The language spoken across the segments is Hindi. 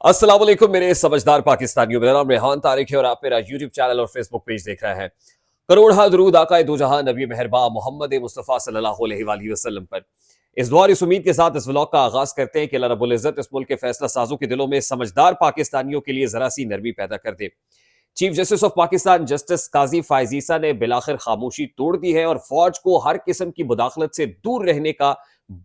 अस्सलाम वालेकुम मेरे समझदार पाकिस्तानियों। मेरा नाम रेहान तारिक है और आप मेरा यूट्यूब चैनल और फेसबुक पेज देख रहे हैं। करोड़ दरूद आकाए दो जहां नबी मेहरबा मोहम्मद मुस्तफ़ा सल्लल्लाहु अलैहि वसल्लम पर। इस दुआ और इस उम्मीद के साथ इस व्लॉग का आगाज करते हैं कि अल्लाह रब्बुल इज्जत इस मुल्क के फैसला साजों के दिलों में समझदार पाकिस्तानियों के लिए जरा सी नरमी पैदा कर दे। Chief justice of Pakistan justice Qazi Faez Isa ने बिलाखिर खामोशी तोड़ दी है और फौज को हर किस्म की मुदाखलत से दूर रहने का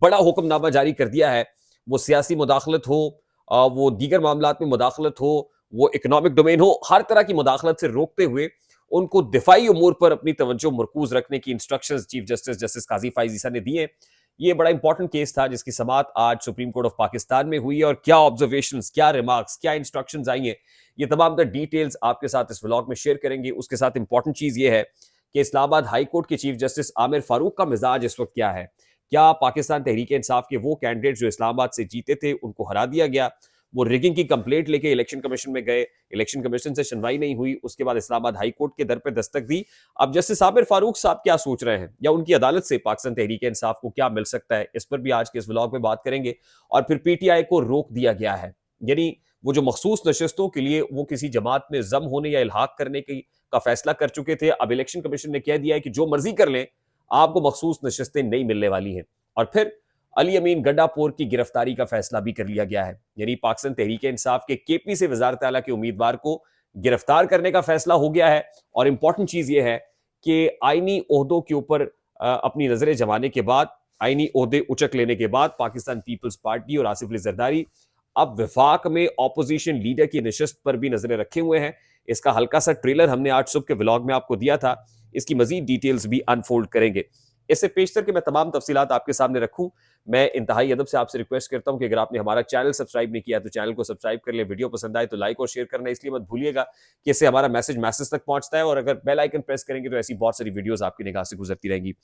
बड़ा हुक्मनामा जारी कर दिया है। वो सियासी मुदाखलत हो, वो दीगर मामलात में मुदाखलत हो, वो इकोनॉमिक डोमेन हो, हर तरह की मुदाखलत से रोकते हुए उनको दिफाई उमूर पर अपनी तवज्जो मरकूज रखने की instructions chief justice justice Qazi Faez Isa ने दिए। ये बड़ा इंपॉर्टेंट केस था जिसकी समाअत आज सुप्रीम कोर्ट ऑफ पाकिस्तान में हुई है और क्या ऑब्जर्वेशंस, क्या रिमार्क्स, क्या इंस्ट्रक्शंस आई हैं, ये तमाम द डिटेल्स आपके साथ इस व्लॉग में शेयर करेंगे। उसके साथ इंपॉर्टेंट चीज ये है कि इस्लामाबाद हाई कोर्ट के चीफ जस्टिस आमिर फारूक का मिजाज इस वक्त क्या है। क्या पाकिस्तान तहरीक इंसाफ के वो कैंडिडेट जो इस्लामाबाद से जीते थे उनको हरा दिया गया, वो रिगिंग की कंप्लेंट लेके इलेक्शन कमीशन में गए, इलेक्शन कमीशन से सुनवाई नहीं हुई, उसके बाद इस्लामाबाद हाई कोर्ट के दर पे दस्तक दी। अब जस्टिस आमिर फारूक साहब क्या सोच रहे हैं या उनकी अदालत से पाकिस्तान तहरीक इंसाफ को क्या मिल सकता है, इस पर भी आज के इस व्लॉग में बात करेंगे। और फिर पीटीआई को रोक दिया गया है, यानी वो जो मखसूस नशस्तों के लिए वो किसी जमात में जम होने या इल्हाक करने की का फैसला कर चुके थे, अब इलेक्शन कमीशन ने कह दिया है कि जो मर्जी कर लें, आपको मखसूस नशस्तें नहीं मिलने वाली हैं। और फिर अली अमीन गड्डापोर की गिरफ्तारी का फैसला भी कर लिया गया है, यानी पाकिस्तान तहरीक इंसाफ के केपी से वजारत आला के उम्मीदवार को गिरफ्तार करने का फैसला हो गया है। और इंपॉर्टेंट चीज यह है कि आईनी ओहदों के ऊपर अपनी नजरें जमाने के बाद, आईनी ओहदे उचक लेने के बाद पाकिस्तान पीपल्स पार्टी और आसिफ अली जरदारी अब विफाक में ऑपोजिशन लीडर की नशस्त पर भी नजरें रखे हुए हैं। इसका हल्का सा ट्रेलर हमने आज सुबह के व्लॉग में आपको दिया था, इसकी मजीद डिटेल्स भी अनफोल्ड करेंगे। इससे पेशतर के मैं तमाम तफसीलात आपके सामने रखूं, मैं इंतहाई अदब से आपसे रिक्वेस्ट करता हूं कि अगर आपने हमारा चैनल सब्सक्राइब नहीं किया तो चैनल को सब्सक्राइब कर ले, वीडियो पसंद आए तो लाइक और शेयर करना इसलिए मत भूलिएगा कि इससे हमारा मैसेज तक पहुंचता है, और अगर बेल आइकन प्रेस करेंगे तो ऐसी बहुत सारी वीडियोस आपकी निगाह से गुजरती रहेंगी।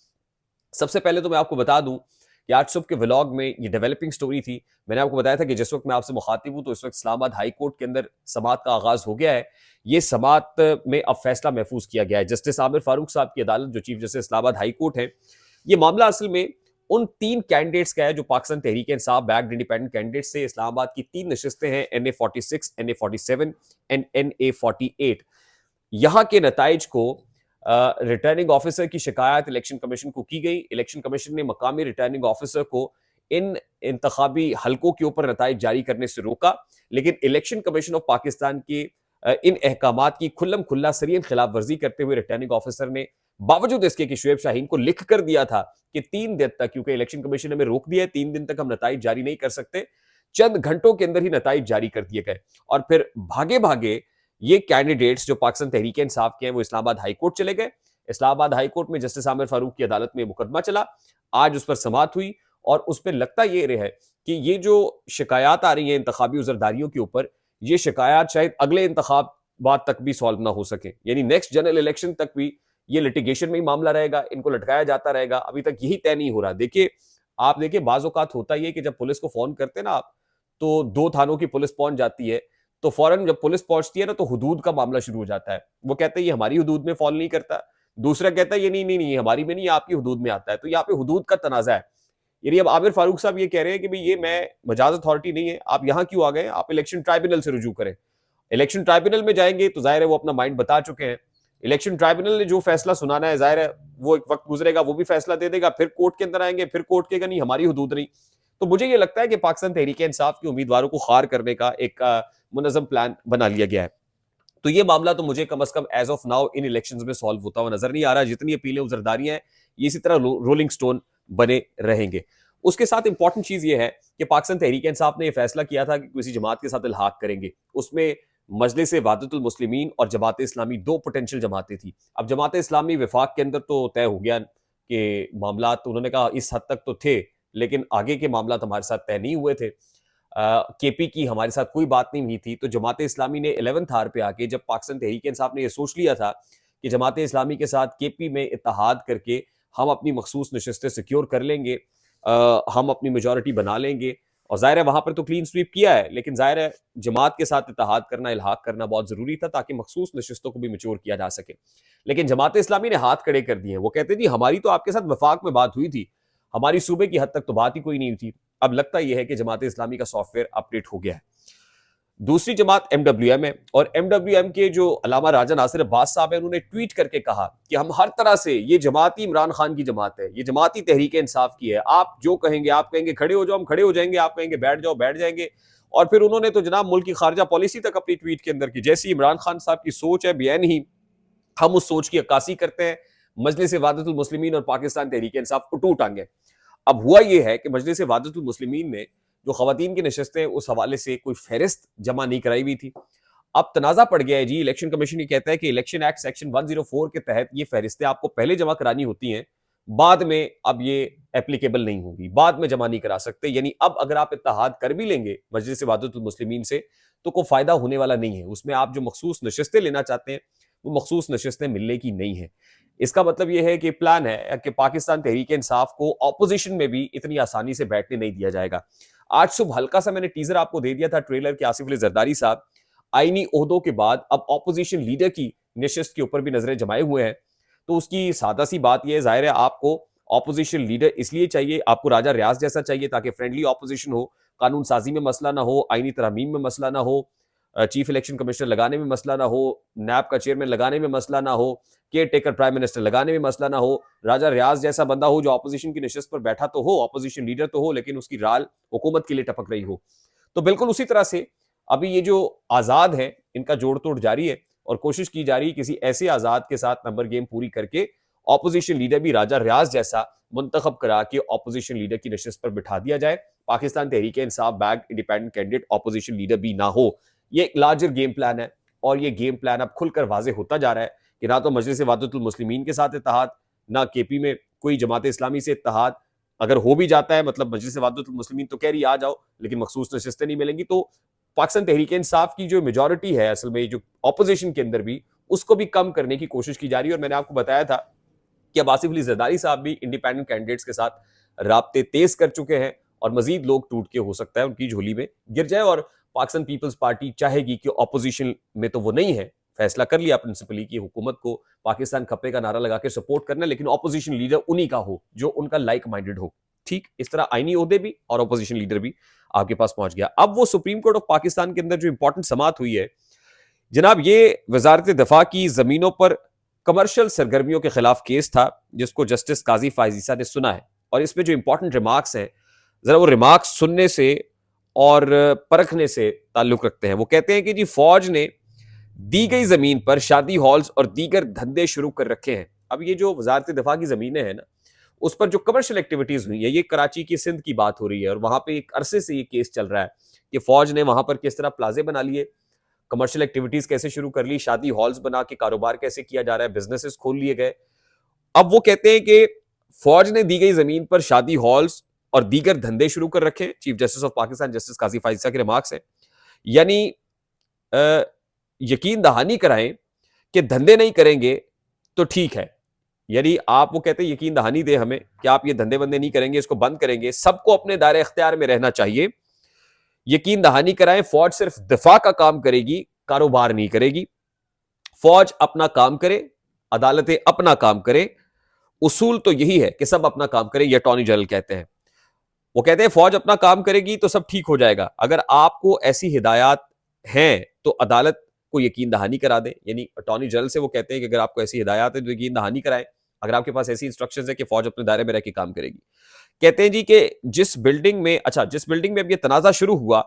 सबसे पहले तो मैं आपको बता दूं कि आज सुबह के व्लॉग में ये डेवलपिंग स्टोरी थी। मैंने आपको बताया था कि जिस वक्त मैं आपसे मुखातिब हूं तो इस वक्त इस्लामाबाद हाई कोर्ट के अंदर समाअत का आगाज हो गया है। ये समाअत में अब फैसला महफूज किया गया है। जस्टिस आमिर फारूक साहब की अदालत, जो chief justice Islamabad high court है, ये मामला असल में उन 3 कैंडिडेट्स का है जो पाकिस्तान तहरीक इंसाफ बैक्ड इंडिपेंडेंट कैंडिडेट्स से इस्लामाबाद की 3 नशिस्तें हैं, NA-46, NA-47 एंड NA-48। यहां के नताइज को रिटर्निंग ऑफिसर की शिकायत इलेक्शन कमीशन को की गई। इलेक्शन कमीशन ने मकामी रिटर्निंग ऑफिसर को इन इंतखाबी हलकों के ऊपर नताइज जारी करने से रोका, लेकिन इलेक्शन कमीशन ऑफ पाकिस्तान के इन अहकामात की खुल्लम खुल्ला सरीन खिलाफ वर्जी करते हुए रिटर्निंग ऑफिसर ने बावजूद इसके कि शुएब शाहीन को लिख कर दिया था कि 3 दिन तक, क्योंकि इलेक्शन कमीशन ने हमें रोक दिया है, 3 दिन तक हम नताइज जारी नहीं कर सकते, चंद घंटों के अंदर ही नताइज जारी कर दिए गए। और फिर भागे भागे ये कैंडिडेट्स जो पाकिस्तान तहरीक इंसाफ के हैं वो इस्लामाबाद हाई कोर्ट चले गए। इस्लामाबाद हाई कोर्ट में जस्टिस आमिर फारूक की अदालत में मुकदमा चला, आज उस पर समाअत हुई और उस पर लगता ये रहा है कि ये जो शिकायत आ रही है इंतखाबी उजरदारियों के ऊपर, ये शिकायत शायद अगले इंतखाबात तक भी सॉल्व ना हो सके, यानी नेक्स्ट जनरल इलेक्शन तक भी ये लिटिगेशन में ही मामला रहेगा, इनको लटकाया जाता रहेगा। अभी तक यही तय नहीं हो रहा। देखिए, आप देखिए, बाज़ औक़ात होता ही है कि जब पुलिस को फोन करते हैं ना आप, तो 2 थानों की पुलिस पहुंच जाती है, तो फौरन जब पुलिस पहुंचती है ना तो हुदूद का मामला शुरू हो जाता है। वो कहते हैं ये हमारी हुदूद में फॉल नहीं करता, दूसरा कहता है ये नहीं नहीं नहीं हमारी में नहीं, आपकी हुदूद में आता है। तो यहाँ पे हुदूद का तनाजा है। यानी अब आमिर फारूक साहब ये कह रहे हैं कि भाई ये मैं मजाज अथॉरिटी नहीं है, आप यहाँ क्यों आ गए, आप इलेक्शन ट्राइब्यूनल से रुजू करें। इलेक्शन ट्राइब्यूनल में जाएंगे तो जाहिर है वो अपना माइंड बता चुके हैं। इलेक्शन ट्राइब्यूनल ने जो फैसला सुनाना है, जाहिर है वो एक वक्त गुजरेगा, वो भी फैसला दे देगा, फिर कोर्ट के अंदर आएंगे, फिर कोर्ट कहेगा नहीं हमारी हुदूद नहीं। तो मुझे ये लगता है कि पाकिस्तान तहरीक इंसाफ के उम्मीदवारों को खार करने का एक मुनज़्ज़म प्लान बना लिया गया है। तो ये मामला तो मुझे कम अज कम एज ऑफ नाउ इन इलेक्शंस में सॉल्व होता हुआ नजर नहीं आ रहा। जितनी अपीलें उजरदारियां हैं ये इसी तरह रोलिंग स्टोन बने रहेंगे। उसके साथ इंपॉर्टेंट चीज ये है कि पाकिस्तान तहरीक इंसाफ ने यह फैसला किया था कि किसी जमात के साथ इल्हाक करेंगे। उसमें मजलिस वादतुल मुस्लिमीन और जमात इस्लामी 2 पोटेंशियल जमातें थी। अब जमात इस्लामी विफाक के अंदर तो तय हो गया कि मामला, तो उन्होंने कहा इस हद तक तो थे, लेकिन आगे के मामला हमारे साथ तय नहीं हुए थे। केपी की हमारे साथ कोई बात नहीं हुई थी। तो जमात इस्लामी ने 11th आवर पे आके, जब पाकिस्तान तहरीक इंसाफ ने यह सोच लिया था कि जमात इस्लामी के साथ केपी में इत्तेहाद करके हम अपनी मखसूस नशस्तें सिक्योर कर लेंगे, हम अपनी मेजॉरिटी बना लेंगे, और जाहिर है वहां पर तो क्लीन स्वीप किया है, लेकिन जाहिर है जमात के साथ इत्तेहाद करना, इल्हाक करना बहुत जरूरी था ताकि मखसूस नशस्तों को भी मैच्योर किया जा सके। लेकिन जमात इस्लामी ने हाथ खड़े कर दिए हैं। वो कहते जी हमारी तो आपके साथ वफाक में बात हुई थी, हमारी सूबे की हद तक तो बात ही कोई नहीं हुई थी। अब लगता यह है कि जमात इस्लामी का सॉफ्टवेयर अपडेट हो गया है। दूसरी जमात एमडब्ल्यूएम है और एमडब्ल्यूएम के जो अल्लामा राजा नासिर अब्बास साहब है, उन्होंने ट्वीट करके कहा कि हम हर तरह से, ये जमात ही इमरान खान की जमात है, ये जमात ही तहरीक इंसाफ की है, आप जो कहेंगे, आप कहेंगे खड़े हो जाओ हम खड़े हो जाएंगे, आप कहेंगे बैठ जाओ बैठ जाएंगे। और फिर उन्होंने तो जनाब मुल्क की खारजा पॉलिसी तक अपनी ट्वीट के अंदर की, जैसी इमरान खान साहब की सोच है बेन ही हम उस सोच की अक्कासी करते हैं। मजलिस वादतुल मुस्लिमीन और पाकिस्तान तहरीक इंसाफ उटू टांगे। अब हुआ यह है कि मजलिस वादतुल मुस्लिमीन ने जो खवातीन की नशस्तें उस हवाले से कोई फहरिस्त जमा नहीं कराई हुई थी। अब तनाजा पड़ गया है जी, इलेक्शन कमीशन ये कहता है कि इलेक्शन एक्ट सेक्शन 104 के तहत ये फहरिस्तें आपको पहले जमा करानी होती हैं, बाद में अब ये एप्लीकेबल नहीं होगी, बाद में जमा नहीं करा सकते। यानी अब अगर आप इत्तेहाद कर भी लेंगे मजलिस वादतुल मुस्लिमीन से तो कोई फायदा होने वाला नहीं है। उसमें आप जो मखसूस नशस्तें लेना चाहते हैं वो मखसूस नशस्तें मिलने की नहीं है। इसका मतलब यह है कि प्लान है कि पाकिस्तान तहरीक इंसाफ को ऑपोजिशन में भी इतनी आसानी से बैठने नहीं दिया जाएगा। आज सुबह हल्का सा मैंने टीजर आपको दे दिया था ट्रेलर के, आसिफ अली जरदारी साहब आईनी ओहदों के बाद अब ऑपोजिशन लीडर की नशस्त के ऊपर भी नजरें जमाए हुए हैं। तो उसकी सादा सी बात यह है, जाहिर है आपको ऑपोजिशन लीडर इसलिए चाहिए, आपको राजा रियाज जैसा चाहिए ताकि फ्रेंडली ऑपोजिशन हो, कानून साजी में मसला ना हो, आईनी तरमीम में मसला ना हो, चीफ इलेक्शन कमिश्नर लगाने में मसला ना हो, नैब का चेयरमैन लगाने में मसला ना हो, केयर टेकर प्राइम मिनिस्टर लगाने में मसला ना हो, राजा रियाज जैसा बंदा हो जो ऑपोजिशन की नशस्त पर बैठा तो हो, ऑपोजिशन लीडर तो हो, लेकिन उसकी राल हुकूमत के लिए टपक रही हो। तो बिल्कुल उसी तरह से अभी ये जो आजाद है इनका जोड़ तोड़ जारी है और कोशिश की जा रही है किसी ऐसे आजाद के साथ नंबर गेम पूरी करके ऑपोजिशन लीडर भी राजा रियाज जैसा मुंतखब करा के ऑपोजिशन लीडर की नशस्त पर बिठा दिया जाए। Pakistan Tehreek Insaf back independent candidate opposition leader भी ना हो। ये एक लार्जर गेम प्लान है और ये गेम प्लान अब खुलकर वाजे होता जा रहा है कि ना तो मजलिस वादतुल मुस्लिमीन के साथ इत्तेहाद, ना केपी में कोई जमात इस्लामी से इत्तेहाद। अगर हो भी जाता है, मतलब मजलिस वादतुल मुस्लिमीन तो कह रही आ जाओ लेकिन मखसूस नशस्तें नहीं मिलेंगी, तो पाकिस्तान तहरीक इंसाफ की जो मेजोरिटी है असल में जो ऑपोजिशन के अंदर भी, उसको भी कम करने की कोशिश की जा रही है। और मैंने आपको बताया था कि अब आसिफ अली जरदारी साहब भी इंडिपेंडेंट कैंडिडेट्स के साथ राब्ते तेज कर चुके हैं और मजीद लोग टूट के हो सकता है उनकी झोली में गिर जाए। और पाकिस्तान पीपल्स पार्टी चाहेगी कि ऑपोजिशन में तो वो नहीं है, फैसला कर लिया प्रिंसिपली की हुकूमत को पाकिस्तान खप्पे का नारा लगा के सपोर्ट करना, लेकिन ऑपोजिशन लीडर उन्हीं का हो जो उनका लाइक माइंडेड हो। ठीक इस तरह आईनी ओहदे भी और ऑपोजिशन लीडर भी आपके पास पहुंच गया। अब वो सुप्रीम कोर्ट ऑफ पाकिस्तान के अंदर जो इंपॉर्टेंट समात हुई है जनाब, ये वजारत दफा की जमीनों पर कमर्शियल सरगर्मियों के खिलाफ केस था जिसको जस्टिस काजी फायजीसा ने सुना है। और इसमें जो इंपॉर्टेंट रिमार्क्स हैं जरा वो रिमार्क्स सुनने से और परखने से ताल्लुक रखते हैं। वो कहते हैं कि जी फौज ने दी गई जमीन पर शादी हॉल्स और दीगर धंधे शुरू कर रखे हैं। अब ये जो वजारत दफा की जमीनें हैं ना, उस पर जो कमर्शियल एक्टिविटीज हुई है, ये कराची की सिंध की बात हो रही है और वहां पे एक अरसे से ये केस चल रहा है कि फौज ने वहां पर किस तरह प्लाजे बना लिए, कमर्शियल एक्टिविटीज कैसे शुरू कर ली, शादी हॉल्स बना के कारोबार कैसे किया जा रहा है, बिजनेसेस खोल लिए गए। अब वो कहते हैं कि फौज ने दी गई जमीन पर शादी हॉल्स और दीगर धंधे शुरू कर रखे हैं। Chief justice of Pakistan justice Qazi फायजीसा के रिमार्क्स हैं, यानी यकीन दहानी कराएं कि धंधे नहीं करेंगे तो ठीक है। यानी आप वो कहते हैं यकीन दहानी दे हमें कि आप ये धंधे बंदे नहीं करेंगे, इसको बंद करेंगे, सबको अपने दायरे इख्तियार में रहना चाहिए। यकीन दहानी कराएं फौज सिर्फ दिफा का काम करेगी, कारोबार नहीं करेगी। फौज अपना काम करे, अदालतें अपना काम करे, उसूल तो यही है कि सब अपना काम करे, ये अटॉर्नी जनरल कहते हैं। वो कहते हैं फौज अपना काम करेगी तो सब ठीक हो जाएगा। अगर आपको ऐसी हिदायत हैं तो अदालत को यकीन दहानी करा दें। यानी अटॉर्नी जनरल से वो कहते हैं कि अगर आपको ऐसी हिदायत है तो यकीन दहानी कराएं, अगर आपके पास ऐसी इंस्ट्रक्शंस है कि फौज अपने दायरे में रह के काम करेगी। कहते हैं जी कि जिस बिल्डिंग में अब ये तनाजा शुरू हुआ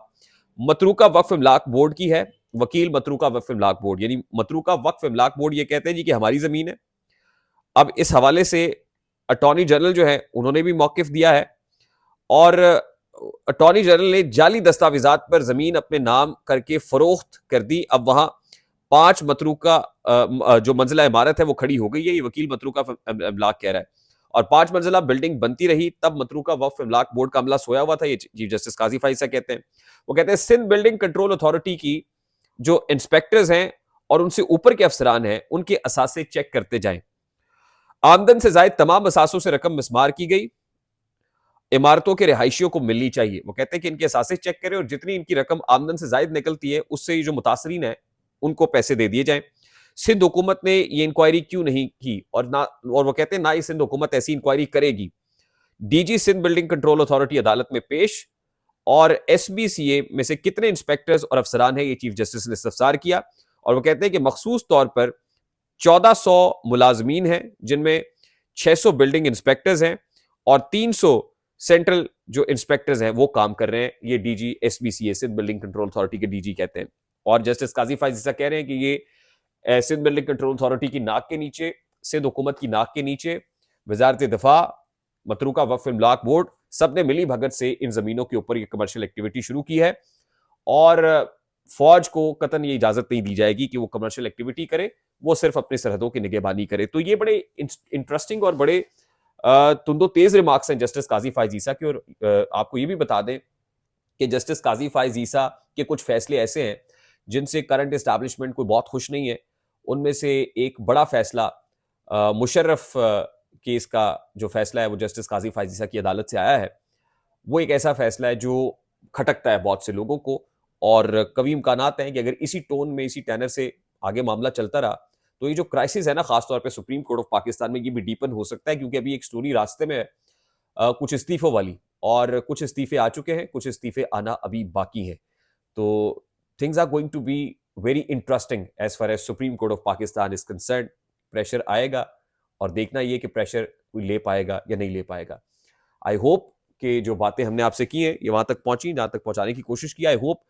मतरूका वक्फ इमलाक बोर्ड की है, वकील मतरूका वक्फ इमलाक बोर्ड, यानी मतरूका वक्फ इमलाक बोर्ड ये कहते हैं जी कि हमारी जमीन है। अब इस हवाले से अटॉर्नी जनरल जो है उन्होंने भी मौकिफ दिया है और अटॉर्नी जनरल ने जाली दस्तावेजात पर जमीन अपने नाम करके फरोख्त कर दी। अब वहां 5 मतरूका जो मंजिला इमारत है वो खड़ी हो गई है, ये वकील मतरूका इमलाक कह रहा है। और 5 मंजिला बिल्डिंग बनती रही तब मतरूका वक्फ इमलाक बोर्ड का अमला सोया हुआ था, ये चीफ जस्टिस काजी फायजीसा कहते हैं। वो कहते हैं सिंध बिल्डिंग कंट्रोल अथॉरिटी की जो इंस्पेक्टर्स हैं और उनसे ऊपर के अफसरान हैं उनके असासे चेक करते जाएं। आमदन से जायद तमाम असासों से रकम मिसमार की गई, इमारतों के रिहायशियों को मिलनी चाहिए। वो कहते हैं कि इनके असासे चेक करें और जितनी इनकी रकम आमदन से जायद निकलती है उससे जो मुतासरीन है उनको पैसे दे दिए जाएं। सिंध हुकूमत ने ये इंक्वायरी क्यों नहीं की और वो कहते हैं ना ही सिंध हुकूमत ऐसी इंक्वायरी करेगी। DG Sindh building control authority अदालत में पेश और एसबीसीए में से कितने इंस्पेक्टर्स और अफसरान हैं, ये चीफ जस्टिस ने इस्तफसार किया। और वो कहते हैं कि मखसूस तौर पर 1400 मुलाजमीन हैं, जिनमें 600 बिल्डिंग इंस्पेक्टर्स हैं और 300 सेंट्रल जो इंस्पेक्टर्स हैं वो काम कर रहे हैं। ये DG SBCA, Sindh building control authority के डीजी कहते हैं। और जस्टिस काजी फायज ईसा कह रहे हैं कि ये सिंध बिल्डिंग कंट्रोल अथॉरिटी की नाक के नीचे, सिंध हुकूमत की नाक के नीचे वजारत दिफा, मतरूका वक्फ इमलाक बोर्ड, सब ने मिली भगत से इन जमीनों के ऊपर ये कमर्शियल एक्टिविटी शुरू की है। और फौज को कतन ये इजाजत नहीं दी जाएगी कि वो कमर्शियल एक्टिविटी करे, वो सिर्फ अपनी सरहदों की निगहबानी करे। तो ये बड़े इंटरेस्टिंग और बड़े तुंदो तेज रिमार्क्स हैं जस्टिस काजी फायज ईसा के। और आपको ये भी बता दें कि जस्टिस काजी फायज ईसा के कुछ फैसले ऐसे हैं जिनसे करंट एस्टैब्लिशमेंट कोई बहुत खुश नहीं है। उनमें से एक बड़ा फैसला मुशर्रफ केस का जो फैसला है वो जस्टिस काजी फायज ईसा की अदालत से आया है। वो एक ऐसा फैसला है जो खटकता है बहुत से लोगों को, और कभी इम्कानात हैं कि अगर इसी टोन में, इसी टैनर से आगे मामला चलता रहा तो ये जो क्राइसिस है ना, खासतौर पे सुप्रीम कोर्ट ऑफ पाकिस्तान में, ये भी डीपन हो सकता है। क्योंकि अभी एक स्टोरी रास्ते में है कुछ इस्तीफों वाली, और कुछ इस्तीफे आ चुके हैं, कुछ इस्तीफे आना अभी बाकी हैं। तो things are going to be very interesting as far as Supreme Court of Pakistan is concern. Pressure आएगा और देखना ये कि प्रेशर कोई ले पाएगा या नहीं ले पाएगा। आई होप कि जो बातें हमने आपसे की हैं ये वहां तक पहुंची, जहां तक पहुंचाने की कोशिश की। आई होप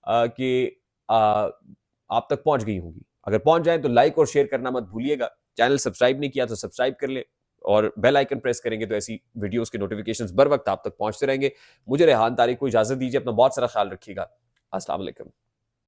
कि आप तक पहुंच गई होंगी। अगर पहुंच जाए तो लाइक और शेयर करना मत भूलिएगा। चैनल सब्सक्राइब नहीं किया तो सब्सक्राइब कर ले, और बेल आइकन प्रेस करेंगे तो ऐसी वीडियोस के नोटिफिकेशंस बर वक्त आप तक पहुंचते रहेंगे। मुझे रेहान तारिक को इजाजत दीजिए। अपना बहुत सारा ख्याल रखिएगा। अस्सलाम वालेकुम।